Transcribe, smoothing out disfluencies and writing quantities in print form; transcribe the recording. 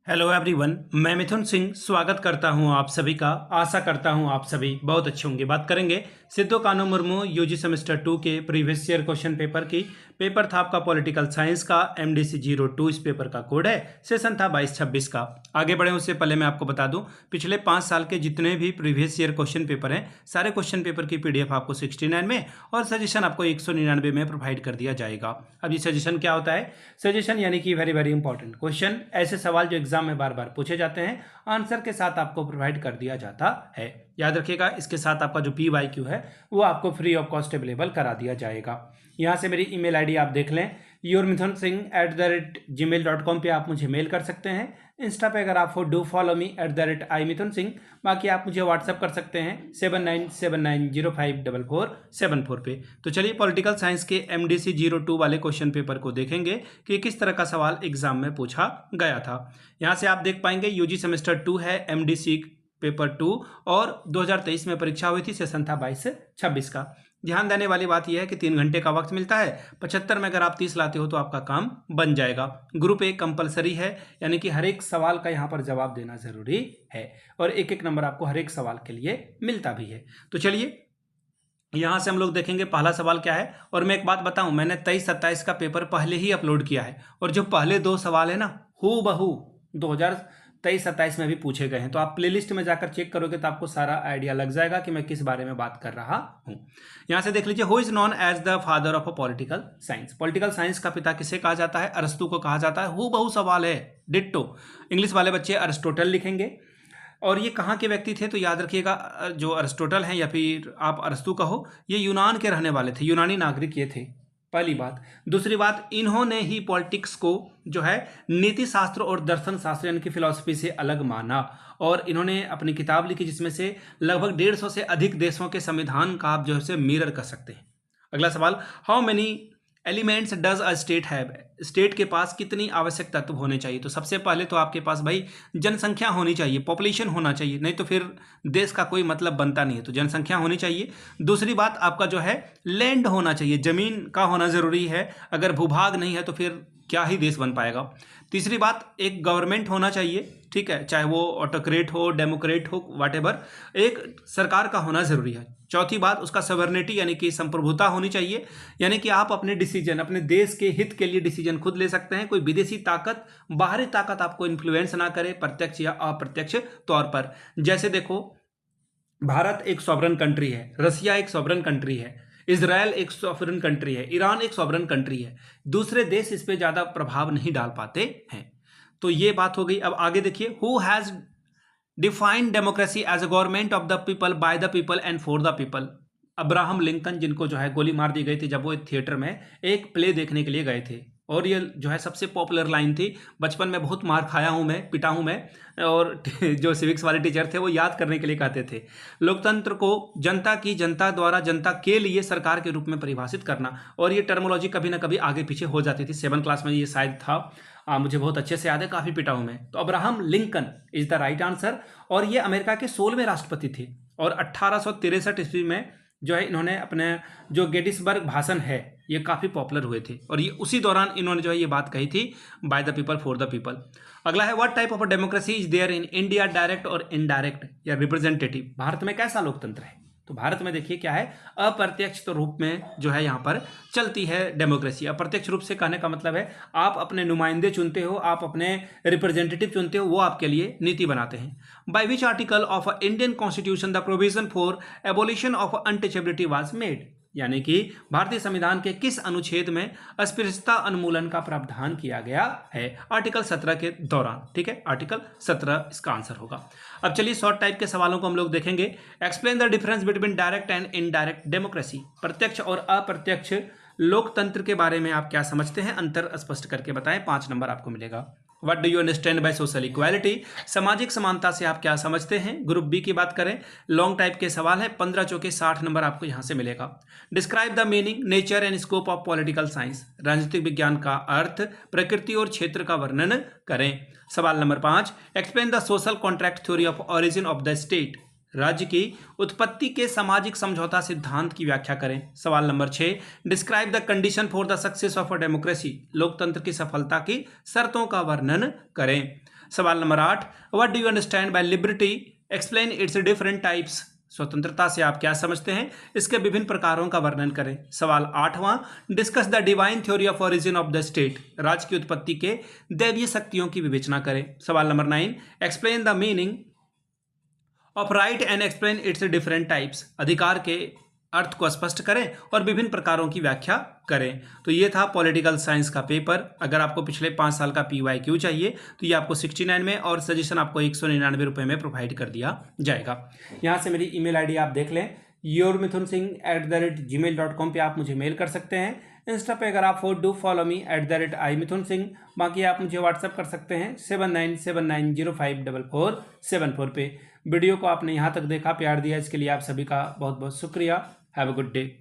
Hello everyone, मैं मिथुन सिंह स्वागत करता हूं आप सभी का। आशा करता हूं आप सभी बहुत अच्छे होंगे। बात करेंगे सिद्धू कान्हू मुर्मू यूजी सेमेस्टर 2 के प्रीवियस ईयर क्वेश्चन पेपर की। पेपर था आपका पॉलिटिकल साइंस का, MDC 02 इस पेपर का कोड है। सेशन था 22-26 का। आगे बढ़े उससे पहले मैं आपको बता दूं, पिछले 5 साल के जितने भी प्रीवियस ईयर क्वेश्चन पेपर हैं, सारे क्वेश्चन पेपर की PDF आपको 69 में और सजेशन आपको 199 में प्रोवाइड कर दिया जाएगा। अब ये सजेशन क्या होता है? सजेशन यानी कि वेरी वेरी इंपॉर्टेंट क्वेश्चन, ऐसे सवाल जो एग्जाम में बार बार पूछे जाते हैं, आंसर के साथ आपको प्रोवाइड कर दिया जाता है। याद रखिएगा, इसके साथ आपका जो PYQ है वो आपको फ्री ऑफ कॉस्ट अवेलेबल करा दिया जाएगा। यहाँ से मेरी ईमेल आईडी आप देख लें, yourmithunsingh@gmail.com पे आप मुझे मेल कर सकते हैं। इंस्टा पे अगर आप हो डू फॉलो मी @imithunsingh। बाकी आप मुझे व्हाट्सअप कर सकते हैं 7979054474 पे। तो चलिए पॉलिटिकल साइंस के MDC 02 वाले क्वेश्चन पेपर को देखेंगे कि किस तरह का सवाल एग्जाम में पूछा गया था। यहाँ से आप देख पाएंगे यूजी सेमेस्टर 2 है, MDC पेपर 2 और 2023 में परीक्षा हुई थी। सेशन था 22-26 का। ध्यान देने वाली बात यह है कि 3 घंटे का वक्त मिलता है। 75 में अगर आप 30 लाते हो तो आपका काम बन जाएगा। ग्रुप एक कंपलसरी है, यानी कि हर एक सवाल का यहाँ पर जवाब देना जरूरी है और एक एक नंबर आपको हर एक सवाल के लिए मिलता भी है। तो चलिए यहाँ से हम लोग देखेंगे पहला सवाल क्या है। और मैं एक बात बताऊं, मैंने 23-27 का पेपर पहले ही अपलोड किया है और जो पहले 2 सवाल है ना, हूबहू 2023-27 में भी पूछे गए हैं। तो आप प्लेलिस्ट में जाकर चेक करोगे तो आपको सारा आइडिया लग जाएगा कि मैं किस बारे में बात कर रहा हूं। यहां से देख लीजिए, who is known as the father of a political science. Political science का पिता किसे कहा जाता है? अरस्तु को कहा जाता है। हूबहू सवाल है, डिट्टो। इंग्लिश वाले बच्चे अरिस्टोटल लिखेंगे। और ये कहाँ के व्यक्ति थे? तो याद रखिएगा, जो अरिस्टोटल हैं या फिर आप अरस्तु कहो, ये यूनान के रहने वाले थे, यूनानी नागरिक ये थे। पहली बात। दूसरी बात, इन्होंने ही पॉलिटिक्स को जो है नीति शास्त्र और दर्शन शास्त्र यानी कि फिलॉसफी से अलग माना और इन्होंने अपनी किताब लिखी जिसमें से लगभग 150 से अधिक देशों के संविधान का आप जो है मिरर कर सकते हैं। अगला सवाल, how many elements does a state have. State के पास कितनी आवश्यक तत्व होने चाहिए? तो सबसे पहले तो आपके पास भाई जनसंख्या होनी चाहिए, पॉपुलेशन होना चाहिए, नहीं तो फिर देश का कोई मतलब बनता नहीं है। तो जनसंख्या होनी चाहिए। दूसरी बात, आपका जो है लैंड होना चाहिए, जमीन का होना जरूरी है। अगर भूभाग नहीं है तो फिर क्या ही देश बन पाएगा। तीसरी बात, एक गवर्नमेंट होना चाहिए, ठीक है, चाहे वो ऑटोक्रेट हो, डेमोक्रेट हो, व्हाटएवर, एक सरकार का होना जरूरी है। चौथी बात, उसका सवर्निटी यानी कि संप्रभुता होनी चाहिए, यानी कि आप अपने डिसीजन, अपने देश के हित के लिए डिसीजन खुद ले सकते हैं। कोई विदेशी ताकत, बाहरी ताकत आपको इन्फ्लुएंस ना करे प्रत्यक्ष या अप्रत्यक्ष तौर पर। जैसे देखो, भारत एक सॉवरन कंट्री है, रसिया एक सॉवरन कंट्री है, इजराइल एक सॉवरन कंट्री है, ईरान एक सॉवरन कंट्री है। दूसरे देश इस पे ज्यादा प्रभाव नहीं डाल पाते हैं। तो ये बात हो गई। अब आगे देखिए, who has defined democracy as a government of the people, by the people and for the people. Abraham Lincoln, जिनको जो है गोली मार दी गई थी जब वो थिएटर में एक प्ले देखने के लिए गए थे। और ये जो है सबसे पॉपुलर लाइन थी। बचपन में बहुत मार खाया हूं मैं, पिटा हूं मैं, और जो सिविक्स वाले टीचर थे वो याद करने के लिए कहते थे। लोकतंत्र को जनता की, जनता द्वारा, जनता के लिए सरकार के रूप में परिभाषित करना। और ये टर्मोलॉजी कभी ना कभी आगे पीछे हो जाती थी। 7 क्लास में ये शायद था, मुझे बहुत अच्छे से याद है, काफी पिटा हूं मैं। तो Abraham Lincoln is the right answer. और ये अमेरिका के 16वें राष्ट्रपति थे और 1863 ईस्वी में जो है इन्होंने अपने जो गेटिसबर्ग भाषण है ये काफी पॉपुलर हुए थे और ये उसी दौरान इन्होंने जो है ये बात कही थी, by the people for the people. अगला है, what type of democracy is there in India, direct और इनडायरेक्ट या रिप्रेजेंटेटिव। भारत में कैसा लोकतंत्र है? तो भारत में देखिए क्या है, अप्रत्यक्ष तो रूप में जो है यहाँ पर चलती है डेमोक्रेसी। अप्रत्यक्ष रूप से कहने का मतलब है आप अपने नुमाइंदे चुनते हो, आप अपने रिप्रेजेंटेटिव चुनते हो, वो आपके लिए नीति बनाते हैं। By which article of Indian constitution the provision for abolition of untouchability was made. यानी कि भारतीय संविधान के किस अनुच्छेद में अस्पृश्यता उन्मूलन का प्रावधान किया गया है? आर्टिकल 17 के दौरान, ठीक है, आर्टिकल 17 इसका आंसर होगा। अब चलिए शॉर्ट टाइप के सवालों को हम लोग देखेंगे। Explain the difference between direct and indirect democracy. प्रत्यक्ष और अप्रत्यक्ष लोकतंत्र के बारे में आप क्या समझते हैं? अंतर स्पष्ट करके बताएं, 5 नंबर आपको मिलेगा। What do you understand by social equality. सामाजिक समानता से आप क्या समझते हैं? ग्रुप बी की बात करें, लॉन्ग टाइप के सवाल है, 15 चौके 60 नंबर आपको यहां से मिलेगा। Describe the meaning, nature and scope of political science. राजनीतिक विज्ञान का अर्थ, प्रकृति और क्षेत्र का वर्णन करें। सवाल number 5, explain the social contract theory of origin of the state. राज्य की उत्पत्ति के सामाजिक समझौता सिद्धांत की व्याख्या करें। सवाल number 6, describe the condition for the success of a democracy, लोकतंत्र की सफलता की शर्तों का वर्णन करें। सवाल number 8, what do you understand by liberty, explain it's different types, स्वतंत्रता से आप क्या समझते हैं, इसके विभिन्न प्रकारों का वर्णन करें। सवाल 8वां, discuss the divine theory of origin of the state, राज्य की उत्पत्ति के दैवीय शक्तियों की विवेचना करें। सवाल number 9, explain the meaning of right and explain it's different types, अधिकार के अर्थ को स्पष्ट करें और विभिन्न प्रकारों की व्याख्या करें। तो ये था पॉलिटिकल साइंस का पेपर। अगर आपको पिछले 5 साल का PYQ चाहिए तो ये आपको 69 में और सजेशन आपको 199 रुपये में प्रोवाइड कर दिया जाएगा। यहाँ से मेरी ईमेल आईडी आप देख लें, yourmithunsingh@gmail.com पे आप मुझे मेल कर सकते हैं। इंस्टा पे अगर आप डू फॉलो मी @imithunsingh, बाकी आप मुझे व्हाट्सअप कर सकते हैं 7979054474 पे। वीडियो को आपने यहाँ तक देखा, प्यार दिया, इसके लिए आप सभी का बहुत बहुत शुक्रिया। Have a good day.